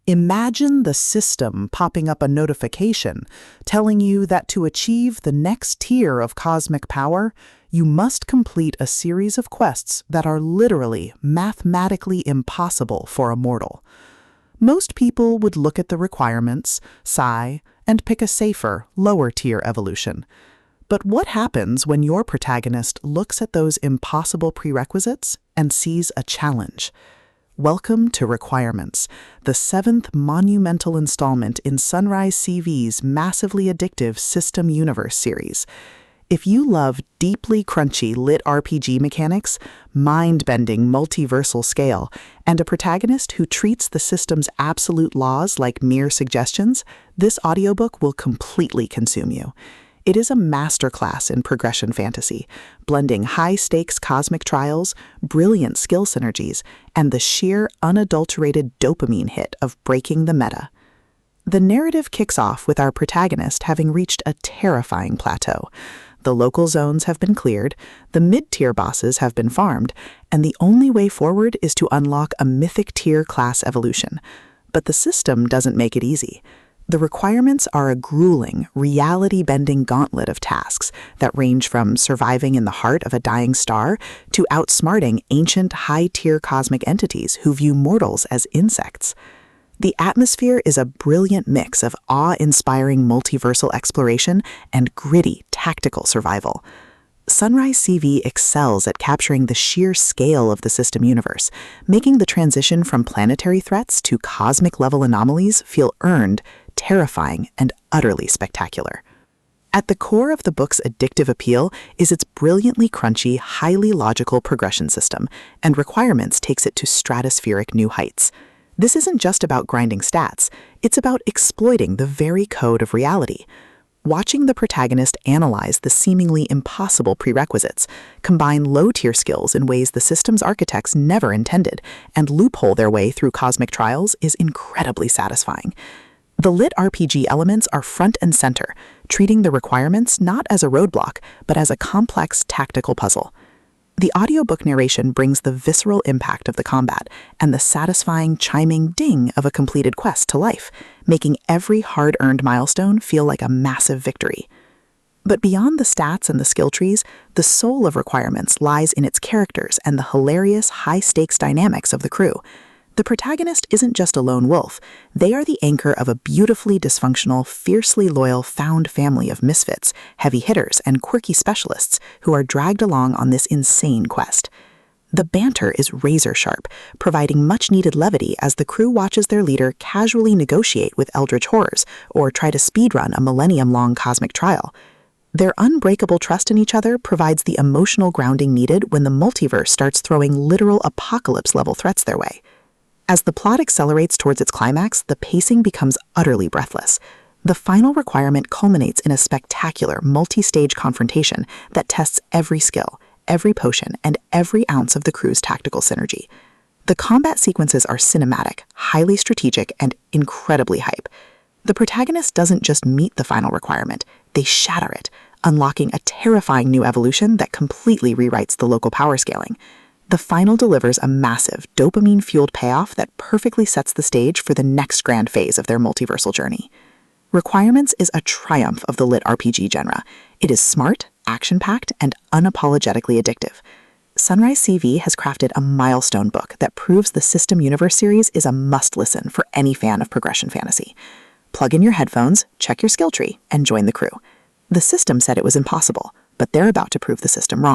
Imagine the system popping up a notification telling you that to achieve the next tier of cosmic power, you must complete a series of quests that are literally mathematically impossible for a mortal. Most people would look at the requirements, sigh, and pick a safer, lower-tier evolution. But what happens when your protagonist looks at those impossible prerequisites and sees a challenge? Welcome to Requirements, the 7th monumental installment in SunriseCV's massively addictive System Universe series. If you love deeply crunchy LitRPG mechanics, mind-bending multiversal scale, and a protagonist who treats the system's absolute laws like mere suggestions, this audiobook will completely consume you. It is a masterclass in progression fantasy, blending high-stakes cosmic trials, brilliant skill synergies, and the sheer, unadulterated dopamine hit of breaking the meta. The narrative kicks off with our protagonist having reached a terrifying plateau. The local zones have been cleared, the mid-tier bosses have been farmed, and the only way forward is to unlock a mythic tier class evolution. But the system doesn't make it easy. The requirements are a grueling, reality-bending gauntlet of tasks that range from surviving in the heart of a dying star to outsmarting ancient, high-tier cosmic entities who view mortals as insects. The atmosphere is a brilliant mix of awe-inspiring multiversal exploration and gritty, tactical survival. SunriseCV excels at capturing the sheer scale of the system universe, making the transition from planetary threats to cosmic-level anomalies feel earned, terrifying, and utterly spectacular. At the core of the book's addictive appeal is its brilliantly crunchy, highly logical progression system, and Requirements takes it to stratospheric new heights. This isn't just about grinding stats, it's about exploiting the very code of reality. Watching the protagonist analyze the seemingly impossible prerequisites, combine low-tier skills in ways the system's architects never intended, and loophole their way through cosmic trials is incredibly satisfying. The LitRPG elements are front and center, treating the requirements not as a roadblock, but as a complex tactical puzzle. The audiobook narration brings the visceral impact of the combat and the satisfying chiming ding of a completed quest to life, making every hard-earned milestone feel like a massive victory. But beyond the stats and the skill trees, the soul of Requirements lies in its characters and the hilarious, high-stakes dynamics of the crew. The protagonist isn't just a lone wolf. They are the anchor of a beautifully dysfunctional, fiercely loyal found family of misfits, heavy hitters, and quirky specialists who are dragged along on this insane quest. The banter is razor-sharp, providing much-needed levity as the crew watches their leader casually negotiate with eldritch horrors or try to speedrun a millennium-long cosmic trial. Their unbreakable trust in each other provides the emotional grounding needed when the multiverse starts throwing literal apocalypse-level threats their way. As the plot accelerates towards its climax, the pacing becomes utterly breathless. The final requirement culminates in a spectacular, multi-stage confrontation that tests every skill, every potion, and every ounce of the crew's tactical synergy. The combat sequences are cinematic, highly strategic, and incredibly hype. The protagonist doesn't just meet the final requirement, they shatter it, unlocking a terrifying new evolution that completely rewrites the local power scaling. The final delivers a massive, dopamine-fueled payoff that perfectly sets the stage for the next grand phase of their multiversal journey. Requirements is a triumph of the LitRPG genre. It is smart, action-packed, and unapologetically addictive. SunriseCV has crafted a milestone book that proves the System Universe series is a must-listen for any fan of progression fantasy. Plug in your headphones, check your skill tree, and join the crew. The system said it was impossible, but they're about to prove the system wrong.